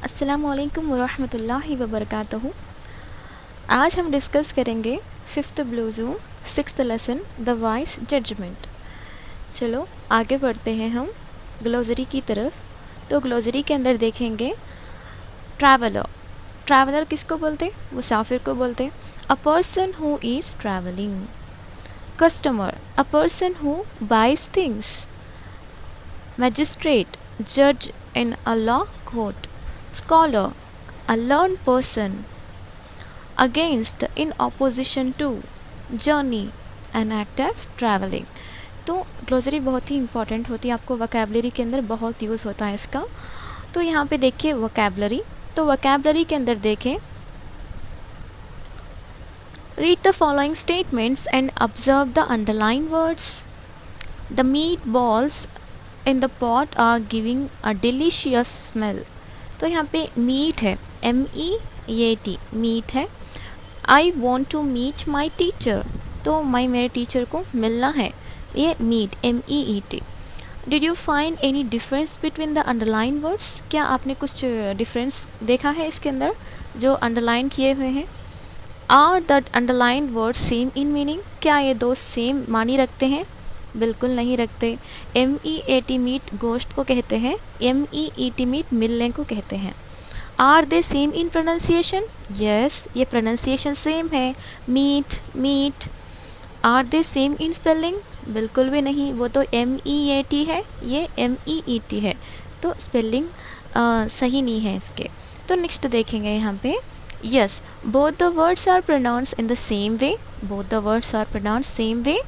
अस्सलामुअलैकुम वरहमतुल्लाहि वबरकातुहू। आज हम डिस्कस करेंगे fifth blue zoo sixth lesson the wise judgement. चलो आगे बढ़ते हैं हम ग्लोसरी की तरफ। तो ग्लोसरी के अंदर देखेंगे ट्रैवलर। ट्रैवलर किसको बोलते हैं? मुसाफिर को बोलते हैं। A person who is travelling. Customer, a person who buys things. Magistrate, जज in a law court. Scholar, a learned person. Against, in opposition to. Journey, an act of traveling. तो glossary बहुत ही important होती है, आपको vocabulary के अंदर बहुत use होता है इसका। तो यहाँ पे देखिए वोकैबलरी। तो वोकैबलरी के अंदर देखें, read the following statements and observe the underline words. The meat balls in the pot are giving a delicious smell. तो यहाँ पे मीट है, MEAT, मीट है। I want to meet my teacher, तो माई मेरे टीचर को मिलना है, ये meet MEET। Did you find any difference between the underline words? क्या आपने कुछ डिफरेंस देखा है इसके अंदर जो अंडरलाइन किए हुए हैं? Are the underline words same in meaning? क्या ये दो सेम मानी रखते हैं? बिल्कुल नहीं रखते। MEAT मीट गोश्त को कहते हैं, MEET मीट मिलने को कहते हैं। Are they same in pronunciation? Yes, ये प्रोनाउंसिएशन सेम है, meet meat. Are they same in spelling? बिल्कुल भी नहीं, वो तो MEAT है, ये MEET है, तो स्पेलिंग सही नहीं है इसके। तो नेक्स्ट देखेंगे यहाँ पे, yes both the words are pronounced in the same way, both the words are pronounced same way,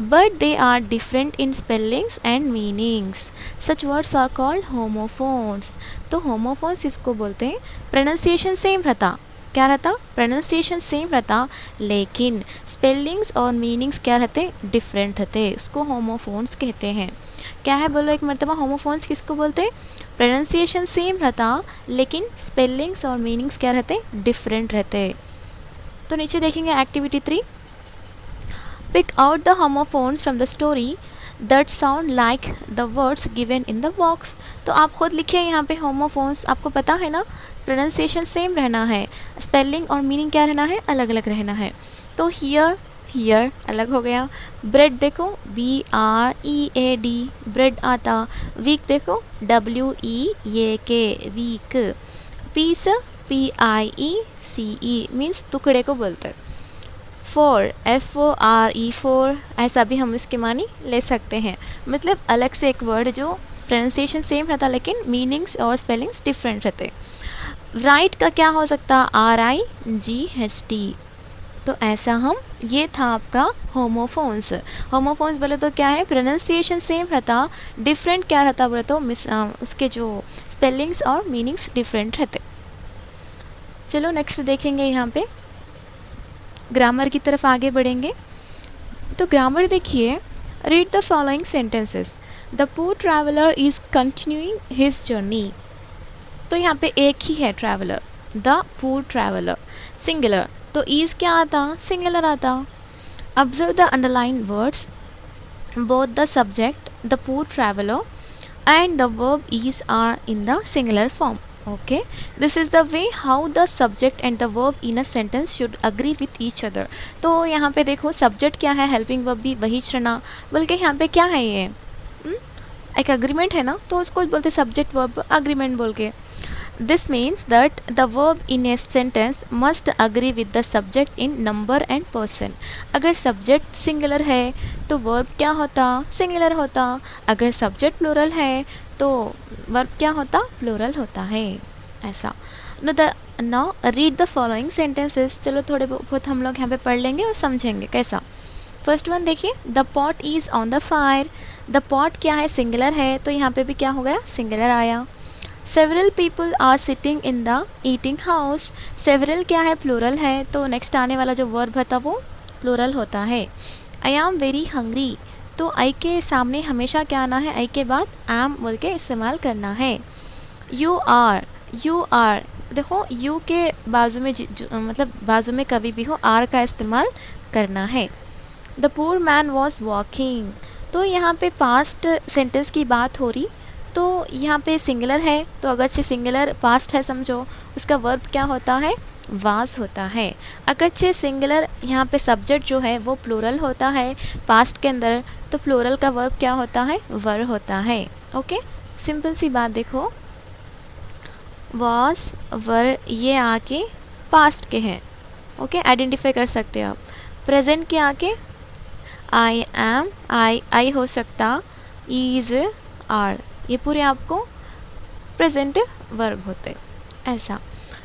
but they are different in spellings and meanings. Such words are called homophones. तो homophones इसको बोलते हैं। pronunciation same रहता, क्या रहता? pronunciation same रहता, लेकिन spellings और meanings क्या रहते? different रहते, उसको homophones कहते हैं। क्या है बोलो एक मरतबा, homophones किसको बोलते हैं? pronunciation same रहता, लेकिन spellings और meanings क्या रहते? different रहते। तो नीचे देखेंगे activity 3, pick out the homophones from the story that sound like the words given in the box. तो आप खुद लिखिए यहाँ पे homophones, आपको पता है ना प्रोनाउंसिएशन सेम रहना है, स्पेलिंग और मीनिंग क्या रहना है? अलग अलग रहना है। तो हियर अलग हो गया। ब्रेड देखो BREAD, ब्रेड आता। वीक देखो WEAK, weak. Piece PIECE means टुकड़े को बोलते हैं। फोर FORE, फोर, ऐसा भी हम इसके मानी ले सकते हैं, मतलब अलग से एक वर्ड जो प्रोनाउंसिएशन सेम रहता लेकिन मीनिंग्स और स्पेलिंग्स डिफरेंट रहते। राइट का क्या हो सकता? RIGHT। तो ऐसा हम, ये था आपका होमोफोन्स। होमोफोन्स बोले तो क्या है? प्रोनाउंसिएशन सेम रहता, डिफरेंट क्या रहता बोले तो उसके जो स्पेलिंग्स और मीनिंग्स डिफरेंट रहते। चलो नेक्स्ट देखेंगे यहाँ पे, ग्रामर की तरफ आगे बढ़ेंगे। तो ग्रामर देखिए, read the following sentences. The poor traveller is continuing his journey. तो यहाँ पे एक ही है traveller, the poor traveller, singular, तो इज़ क्या आता? सिंगुलर आता। Observe the underline words, both the subject the poor traveller and the verb is are in the singular form. Okay, this is the way how the subject and the verb in a sentence should agree with each other. तो यहाँ पे देखो subject क्या है, helping verb भी वही चुना, बल्कि यहाँ पे क्या है ये एक अग्रीमेंट है ना, तो उसको बोलते सब्जेक्ट वर्ब अग्रीमेंट बोल के। This means that the verb in a sentence must agree with the subject in number and person. अगर सब्जेक्ट सिंगुलर है तो वर्ब क्या होता? सिंगुलर होता। अगर सब्जेक्ट प्लूरल है तो वर्ब क्या होता? प्लूरल होता है, ऐसा। Now read the following sentences. चलो थोड़े बहुत हम लोग यहाँ पे पढ़ लेंगे और समझेंगे कैसा। फर्स्ट वन देखिए, the pot is on the fire. The pot क्या है? सिंगुलर है, तो यहाँ पे भी क्या हो गया? सिंगुलर आया। Several people are sitting in the eating house. Several क्या है? प्लूरल है, तो नेक्स्ट आने वाला जो वर्ब होता वो प्लूरल होता है। आई एम वेरी हंग्री, तो आई के सामने हमेशा क्या आना है? आई के बाद एम बोल के इस्तेमाल करना है। यू आर देखो यू के बाजू में मतलब बाजू में कभी भी हो आर का इस्तेमाल करना है। The poor man was walking, तो यहाँ पे पास्ट सेंटेंस की बात हो रही, तो यहाँ पे सिंगुलर है, तो अगर से सिंगुलर पास्ट है समझो, उसका वर्ब क्या होता है, वाज होता है। अगर से सिंगुलर यहाँ पे सब्जेक्ट जो है वो प्लूरल होता है पास्ट के अंदर, तो प्लूरल का वर्ब क्या होता है, वर होता है। ओके, सिंपल सी बात देखो, वॉज वर ये आके पास्ट के हैं। ओके, आइडेंटिफाई कर सकते हो आप। प्रेजेंट के आके आई एम, आई हो सकता, इज, आर, ये पूरे आपको प्रेजेंट वर्ब होते ऐसा।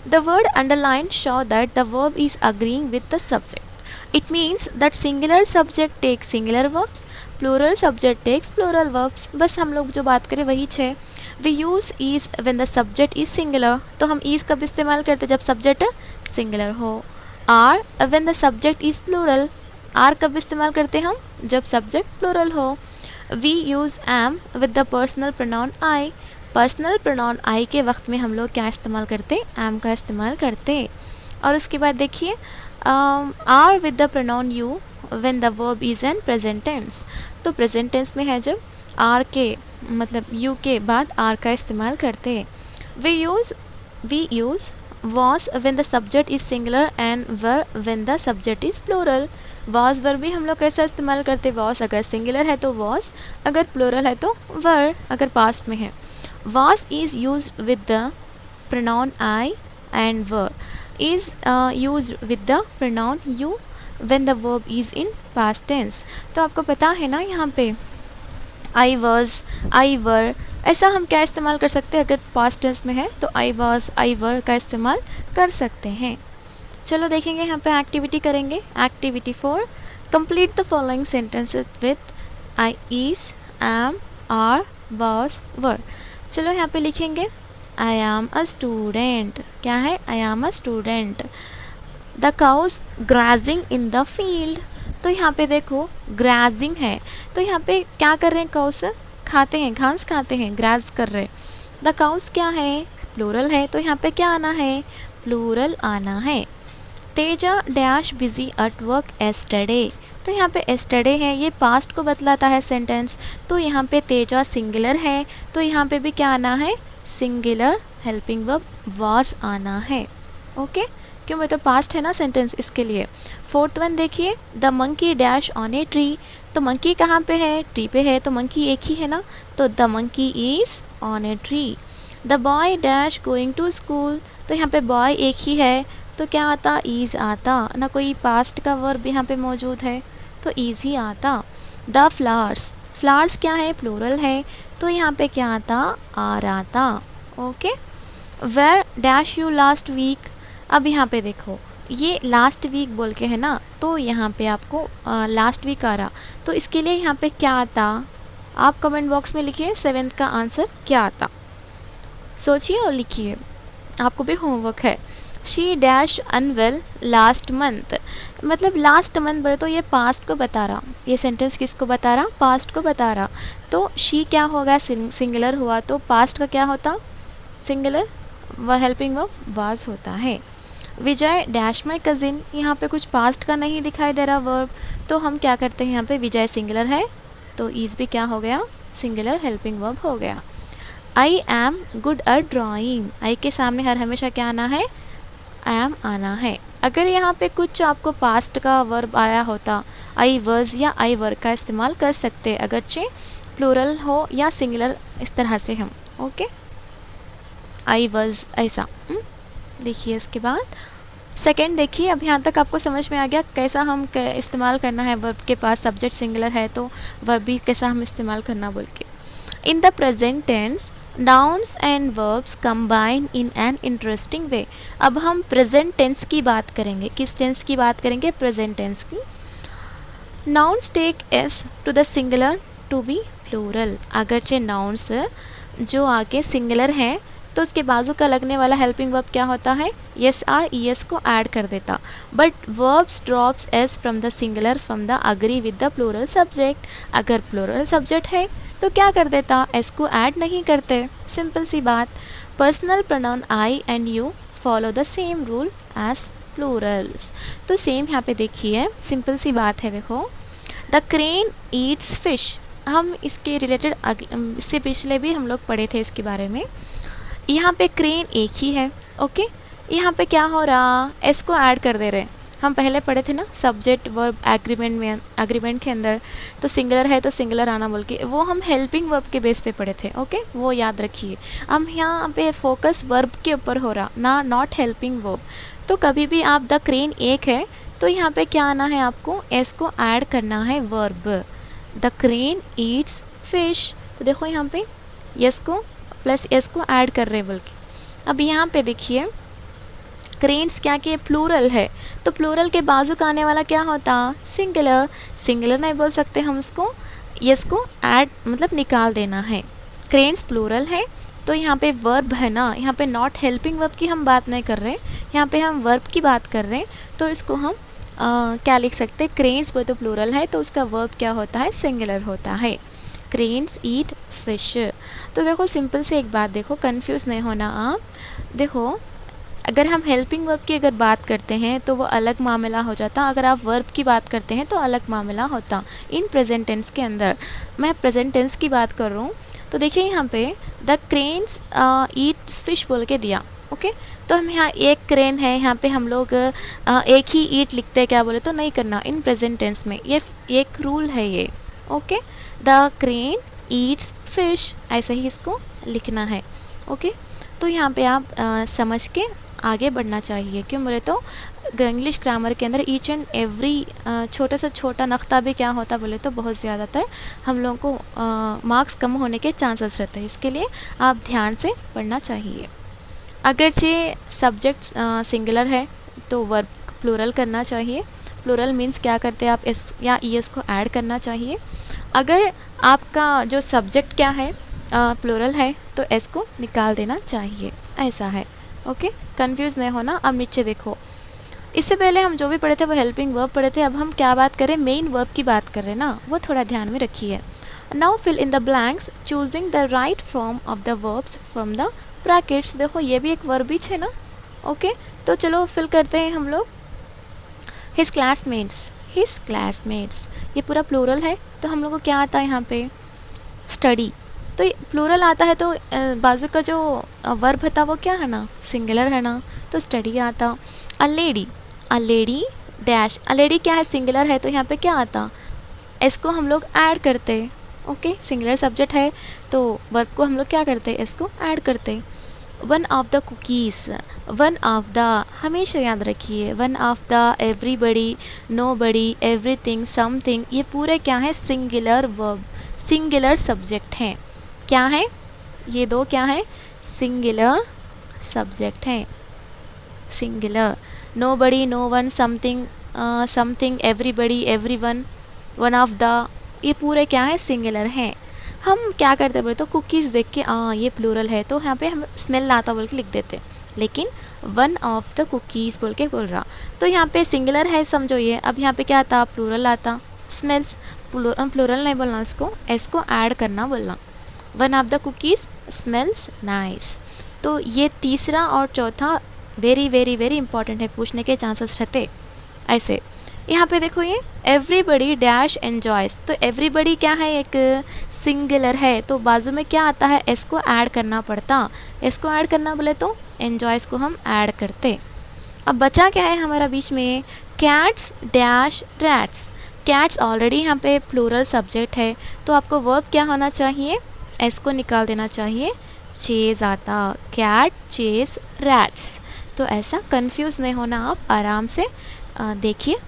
The word underline show that the verb is agreeing with the subject. It means that singular subject takes singular verbs, plural subject takes plural verbs. बस हम लोग जो बात करें वही है। We use is when the subject is singular, तो हम ईज कब इस्तेमाल करते जब सब्जेक्ट सिंगुलर हो। Are when the subject is plural, are कब इस्तेमाल करते हम जब सब्जेक्ट प्लूरल हो। We use am with the personal pronoun I, personal pronoun I के वक्त में हम लोग क्या इस्तेमाल करते, एम का इस्तेमाल करते। और उसके बाद देखिए are with the pronoun you when the verb is an present tense, तो प्रेजेंट टेंस में है जब आर के मतलब यू के बाद आर का इस्तेमाल करते। We use was when the subject is singular and were when the subject is plural। was वर भी हम लोग कैसा इस्तेमाल करते, was अगर सिंगुलर है तो was, अगर प्लूरल है तो were, अगर पास्ट में है। was is used with the pronoun I and were is used with the pronoun you when the verb is in past tense। तो आपको पता है ना यहाँ पे आई वॉज, आई वर, ऐसा हम क्या इस्तेमाल कर सकते हैं अगर पास्ट टेंस में है, तो आई वॉज, आई वर का इस्तेमाल कर सकते हैं। चलो देखेंगे यहाँ पे एक्टिविटी करेंगे। Activity 4, complete the following sentences with I, is, am, are, was, were. चलो यहाँ पे लिखेंगे आई एम अ स्टूडेंट, क्या है, I am a student. The cows grazing in the field, तो यहाँ पे देखो ग्राजिंग है, तो यहाँ पे क्या कर रहे हैं, काउस खाते हैं, घास खाते हैं, ग्राज कर रहे हैं। द काउस क्या है, प्लूरल है, तो यहाँ पे क्या आना है, प्लूरल आना है। Teja dash busy at work yesterday, तो यहाँ पे एस्टरडे है, ये पास्ट को बतलाता है सेंटेंस, तो यहाँ पे तेजा सिंगुलर है, तो यहाँ पे भी क्या आना है, सिंगुलर हेल्पिंग वर्ब वाज आना है। ओके, क्यों, मैं तो पास्ट है ना सेंटेंस, इसके लिए। 4th वन देखिए, the monkey dash on a tree, तो मंकी कहाँ पे है, ट्री पे है, तो मंकी एक ही है ना, तो the monkey is on a tree. The boy dash going to school, तो यहाँ पे बॉय एक ही है, तो क्या आता, ईज आता ना, कोई पास्ट का वर्ब यहाँ पे मौजूद है, तो ईज ही आता। द फ्लावर्स, फ्लावर्स क्या है, प्लूरल है, तो यहाँ पे क्या आता, आर आता। Okay, where dash you last week, अब यहाँ पे देखो ये लास्ट वीक बोल के है ना, तो यहाँ पे आपको लास्ट वीक आ रहा, तो इसके लिए यहाँ पे क्या आता, आप कमेंट बॉक्स में लिखिए 7th का आंसर क्या आता, सोचिए और लिखिए, आपको भी होमवर्क है। She dash unwell last month, मतलब लास्ट मंथ बोले तो ये पास्ट को बता रहा, ये सेंटेंस किसको बता रहा, पास्ट को बता रहा, तो शी क्या होगा, सिंगुलर हुआ, तो पास्ट का क्या होता, सिंगुलर, वह हेल्पिंग वर्ब वाज होता है। विजय डैश माई कज़िन, यहाँ पे कुछ पास्ट का नहीं दिखाई दे रहा वर्ब, तो हम क्या करते हैं, यहाँ पे विजय सिंगुलर है, तो इज भी क्या हो गया, सिंगुलर हेल्पिंग वर्ब हो गया। I am good at drawing, I के सामने हर हमेशा क्या आना है, एम आना है। अगर यहाँ पे कुछ आपको पास्ट का वर्ब आया होता, आई वॉज या आई वर का इस्तेमाल कर सकते, अगरचे प्लूरल हो या सिंगुलर, इस तरह से हम। ओके, आई वॉज ऐसा। देखिए इसके बाद सेकंड देखिए, अब यहाँ तक आपको समझ में आ गया कैसा हम इस्तेमाल करना है वर्ब के पास, सब्जेक्ट सिंगुलर है तो वर्ब भी कैसा हम इस्तेमाल करना बोल के। In the present tense nouns and verbs combine in an interesting way. अब हम प्रेजेंट टेंस की बात करेंगे, किस टेंस की बात करेंगे, प्रेजेंट टेंस की। Nouns take s to the singular to be plural, अगरचे नाउन्स जो आगे सिंगुलर हैं तो उसके बाजू का लगने वाला हेल्पिंग वर्ब क्या होता है, यस आर ई एस को ऐड कर देता, but verbs drops s from the singular from the agree with the plural subject. अगर प्लूरल सब्जेक्ट है तो क्या कर देता, एस को ऐड नहीं करते, सिंपल सी बात। Personal pronoun I and you follow the same rule as plurals, तो सेम यहाँ पे देखिए सिंपल सी बात है। देखो द क्रेन ईट्स फिश, हम इसके रिलेटेड इससे पिछले भी हम लोग पढ़े थे इसके बारे में। यहाँ पे क्रेन एक ही है, ओके। यहाँ पे क्या हो रहा, एस को ऐड कर दे रहे हैं। हम पहले पढ़े थे ना सब्जेक्ट वर्ब एग्रीमेंट के अंदर, तो सिंगुलर है तो सिंगुलर आना बोल के, वो हम हेल्पिंग वर्ब के बेस पे पढ़े थे, ओके, वो याद रखिए। हम यहाँ पे फोकस वर्ब के ऊपर हो रहा ना, नॉट हेल्पिंग वर्ब। तो कभी भी आप द क्रेन एक है तो यहाँ पे क्या आना है, आपको एस को ऐड करना है verb. The crane Yeats fish, तो देखो यहाँ पे यस को प्लस एस को ऐड कर रहे हैं बल्कि। अब यहाँ पे देखिए क्रेन्स क्या कि प्लूरल है, तो प्लूरल के बाजू का आने वाला क्या होता, सिंगुलर। सिंगुलर नहीं बोल सकते हम उसको, यस को ऐड मतलब निकाल देना है। क्रेन्स प्लूरल है तो यहाँ पे वर्ब है ना, यहाँ पे नॉट हेल्पिंग वर्ब की हम बात नहीं कर रहे हैं, यहाँ पे हम वर्ब की बात कर रहे हैं। तो इसको हम क्या लिख सकते हैं, क्रेन्स वो तो प्लूरल है तो उसका वर्ब क्या होता है, सिंगुलर होता है। Cranes eat fish. तो देखो सिंपल से एक बात देखो, कंफ्यूज नहीं होना आप। देखो अगर हम हेल्पिंग वर्ब की अगर बात करते हैं तो वो अलग मामला हो जाता, अगर आप वर्ब की बात करते हैं तो अलग मामला होता। इन प्रेजेंट टेंस के अंदर मैं प्रेजेंट टेंस की बात कर रहा हूँ, तो देखिए यहाँ पे द क्रेन्स ईट फिश बोल के दिया, ओके। तो हम यहाँ एक क्रेन है, यहाँ पे हम लोग एक ही ईट लिखते हैं, क्या बोले तो नहीं करना इन प्रेजेंट टेंस में, ये एक रूल है ये, okay. The crane Yeats fish, ऐसे ही इसको लिखना है, ओके। तो यहाँ पे आप समझ के आगे बढ़ना चाहिए। क्यों बोले तो इंग्लिश ग्रामर के अंदर ईच एंड एवरी छोटा से छोटा नक्ता भी क्या होता बोले तो बहुत ज़्यादातर हम लोगों को मार्क्स कम होने के चांसेस रहते हैं, इसके लिए आप ध्यान से पढ़ना चाहिए। अगरचे सब्जेक्ट सिंगुलर है तो वर्ब प्लूरल करना चाहिए। प्लूरल मीन्स क्या करते हैं आप एस या ई एस को ऐड करना चाहिए। अगर आपका जो सब्जेक्ट क्या है प्लूरल है तो एस को निकाल देना चाहिए, ऐसा है, ओके। कंफ्यूज नहीं होना। अब नीचे देखो, इससे पहले हम जो भी पढ़े थे वो हेल्पिंग वर्ब पढ़े थे, अब हम क्या बात करें, मेन वर्ब की बात कर रहे हैं ना, वो थोड़ा ध्यान में रखिए। Now fill in the blanks choosing the right form of the verbs from the brackets. देखो ये भी एक वर्बिच है ना, ओके। तो चलो फिल करते हैं हम लोग। हिज क्लासमेट्स, ये पूरा प्लूरल है तो हम लोग को क्या आता है यहाँ पे, स्टडी। तो प्लूरल आता है तो बाजू का जो वर्ब था वो क्या है ना, सिंगुलर है ना, तो स्टडी आता। A lady dash, a lady क्या है, सिंगुलर है तो यहाँ पे क्या आता, इसको हम लोग ऐड करते, ओके। सिंगुलर सब्जेक्ट है तो वर्ब को हम लोग क्या करते, इसको ऐड करते। One of the cookies, one of the हमेशा याद रखिए, one of the, everybody, nobody, everything, something, ये पूरे क्या है, सिंगुलर वर्ब, सिंगुलर सब्जेक्ट हैं। क्या है ये दो, क्या है, सिंगुलर सब्जेक्ट हैं, singular. Nobody, no one, something, something, everybody, everyone, one of the, ये पूरे क्या है, सिंगुलर हैं। हम क्या करते बोले तो कुकीज़ देख के ये प्लूरल है तो यहाँ पे हम स्मेल आता बोल के लिख देते, लेकिन वन ऑफ द कुकीज़ बोल के बोल रहा, तो यहाँ पे सिंगुलर है समझो ये। अब यहाँ पे क्या आता, प्लूरल आता, स्मेल्स। प्लूरल नहीं बोलना उसको, इसको ऐड करना बोलना। One of the cookies smells nice. तो ये तीसरा और चौथा वेरी वेरी वेरी इंपॉर्टेंट है, पूछने के चांसेस रहते ऐसे। यहाँ पे देखो ये एवरीबडी डैश एन्जॉयस, तो एवरीबडी क्या है, एक सिंगुलर है तो बाजू में क्या आता है, इसको ऐड करना पड़ता। इसको ऐड करना बोले तो एन्जॉयस को हम ऐड करते। अब बचा क्या है हमारा बीच में, cats dash rats. Cats already यहाँ पे प्लूरल सब्जेक्ट है तो आपको वर्ब क्या होना चाहिए, इसको निकाल देना चाहिए, चेज आता, कैट चेज रैट्स। तो ऐसा कंफ्यूज नहीं होना, आप आराम से देखिए।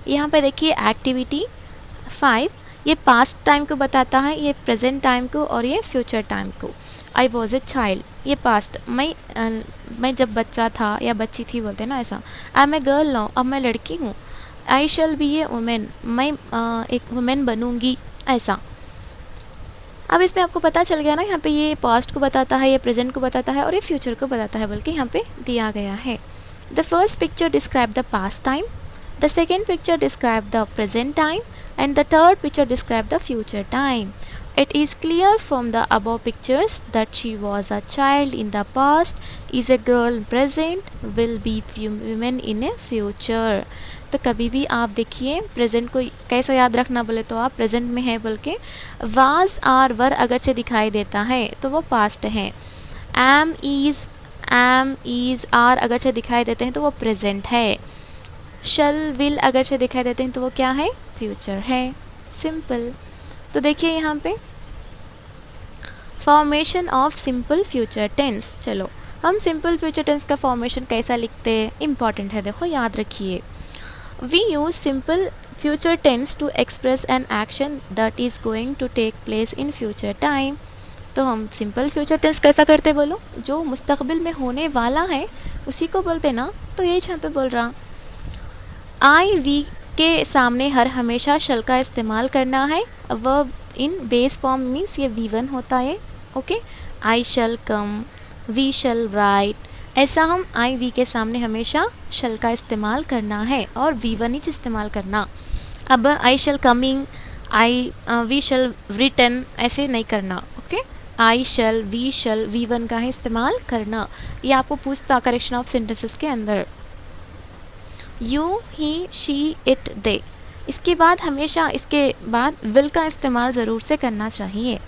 यहाँ पे देखिए एक्टिविटी 5, ये पास्ट टाइम को बताता है, ये प्रेजेंट टाइम को और ये फ्यूचर टाइम को। आई वॉज ए चाइल्ड, ये पास्ट, मैं जब बच्चा था या बच्ची थी बोलते ना ऐसा। I am a girl now, अब मैं लड़की हूँ। आई शैल बी ए वुमेन, मैं एक वुमेन बनूँगी, ऐसा। अब इसमें आपको पता चल गया ना, यहाँ पे ये पास्ट को बताता है, ये प्रेजेंट को बताता है और ये फ्यूचर को बताता है, बल्कि यहाँ पे दिया गया है। The first picture describe the past time, the second picture describe the present time and the third picture describe the future time. It is clear from the above pictures that she was a child in the past, is a girl in present, will be women in a future. तो कभी भी आप देखिए present को कैसे याद रखना बोले तो आप प्रेजेंट में है बोल के वाज आर वर अगर से दिखाई देता है तो वो पास्ट है. एम इज़ आर अगर से दिखाई देते हैं तो वो प्रेजेंट है. शल विल अगर से दिखाई देते हैं तो वो क्या है, फ्यूचर है. सिंपल. तो देखिए यहाँ पे formation of simple future tense. चलो हम सिंपल फ्यूचर टेंस का फॉर्मेशन कैसा लिखते हैं, इम्पॉर्टेंट है, देखो याद रखिए. We use simple future tense to express an action that is going to take place in future time. तो हम सिंपल फ्यूचर टेंस कैसा करते बोलो, जो मुस्तकबिल में होने वाला है उसी को बोलते ना. तो ये यहाँ पे बोल रहा आई वी के सामने हर हमेशा शल का इस्तेमाल करना है. Verb in base form means ये V1 होता है. Okay, I shall come, we shall write, ऐसा हम आई वी के सामने हमेशा शल का इस्तेमाल करना है और V1 ही इस्तेमाल करना. अब आई शल कमिंग, वी शल रिटन ऐसे नहीं करना. Okay, I shall, we shall, V1 का ही इस्तेमाल करना. ये आपको पूछता करेक्शन ऑफ सेंटेंसेस के अंदर. यू, ही, शी, इट, दे, इसके बाद हमेशा इसके बाद विल का इस्तेमाल ज़रूर से करना चाहिए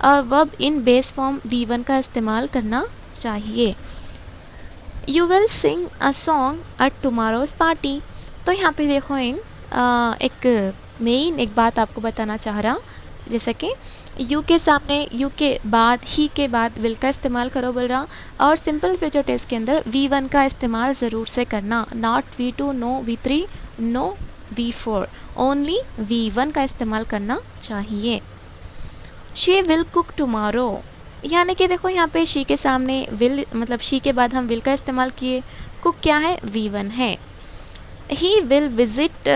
और verb in base form V1 का इस्तेमाल करना चाहिए. You will sing a song eight tomorrow's party. तो यहाँ पे देखो एक मेन एक बात आपको बताना चाह रहा, जैसे कि यू के सामने यू के बाद ही के बाद विल का इस्तेमाल करो बोल रहा और सिंपल फ्यूचर टेंस के अंदर V1 का इस्तेमाल ज़रूर से करना. Not V2, no V3, no V4, only V1 का इस्तेमाल करना चाहिए. शी विल कुक टुमारो, यानी कि देखो यहाँ पे शी के सामने विल मतलब शी के बाद हम विल का इस्तेमाल किए. कुक क्या है, V1 है. He will visit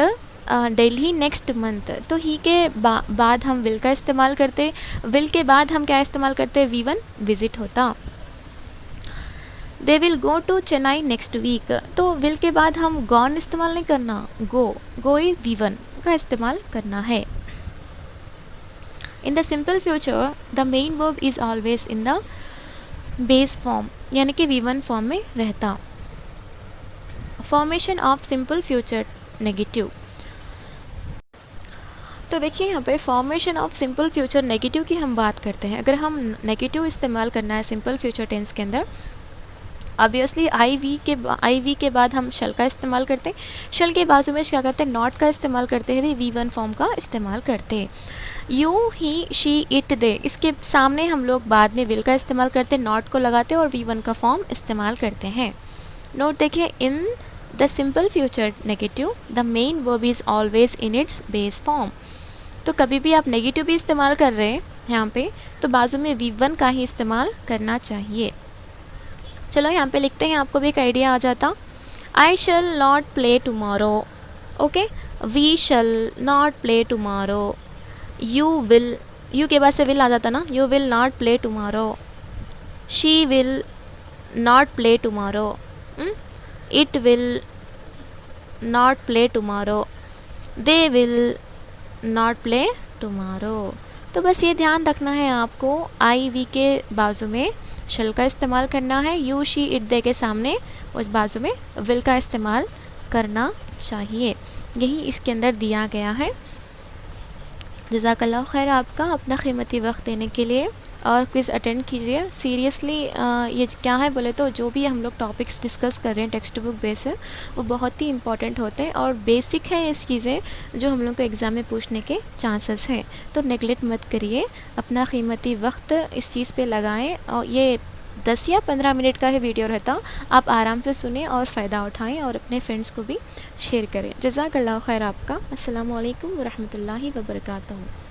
Delhi next month. तो ही के बाद हम विल का इस्तेमाल करते, विल के बाद हम क्या इस्तेमाल करते, V1 विजिट होता. They will go to Chennai next week. तो विल के बाद हम गॉन इस्तेमाल नहीं करना, गो इज V1 का इस्तेमाल करना है. In the simple future the main verb is always in the base form, यानी कि V1 फॉर्म में रहता. Formation of simple future negative. तो देखिए यहाँ पे formation of simple future negative की हम बात करते हैं. अगर हम नेगेटिव इस्तेमाल करना है सिंपल फ्यूचर टेंस के अंदर, ऑब्वियसली आई वी के बाद हम शल का इस्तेमाल करते हैं. शल के बाजू में क्या करते हैं, नॉट का इस्तेमाल करते हैं, V1 फॉर्म का इस्तेमाल करते हैं. यू, ही, शी, इट, दे, इसके सामने हम लोग बाद में विल का इस्तेमाल करते हैं, नॉट को लगाते हैं और V1 का फॉर्म इस्तेमाल करते हैं. नोट देखिए, in the simple future negative the main verb is always in its base form. तो कभी भी आप नेगेटिव भी इस्तेमाल कर रहे हैं यहाँ पे तो बाजू में V1 का ही इस्तेमाल करना चाहिए. चलो यहाँ पे लिखते हैं, आपको भी एक आइडिया आ जाता. I shall not play tomorrow. Okay, we shall not play tomorrow. You will, you के बाद से विल आ जाता ना, you will not play tomorrow. She will not play tomorrow. It will not play tomorrow. They will not play tomorrow. तो बस ये ध्यान रखना है आपको, आई वी के बाजू में शल का इस्तेमाल करना है, यू, शी, इट, दे के सामने उस बाजू में विल का इस्तेमाल करना चाहिए. यही इसके अंदर दिया गया है. जज़ाकल्लाह खैर आपका अपना कीमती वक्त देने के लिए, और क्विज़ अटेंड कीजिए. सीरियसली ये क्या है बोले तो जो भी हम लोग टॉपिक्स डिस्कस कर रहे हैं टेक्स्ट बुक बेस है वो बहुत ही इंपॉर्टेंट होते हैं और बेसिक है इस चीज़ें जो हम लोग को एग्ज़ाम में पूछने के चांसेस हैं. तो नेगलेक्ट मत करिए, अपना कीमती वक्त इस चीज़ पे लगाएं. और ये 10 या 15 मिनट का ही वीडियो रहता, आप आराम से सुने और फ़ायदा उठाएं और अपने फ्रेंड्स को भी शेयर करें. जज़ाकल्लाह खैर आपका. अस्सलामु अलैकुम व रहमतुल्लाहि व बरकातहू.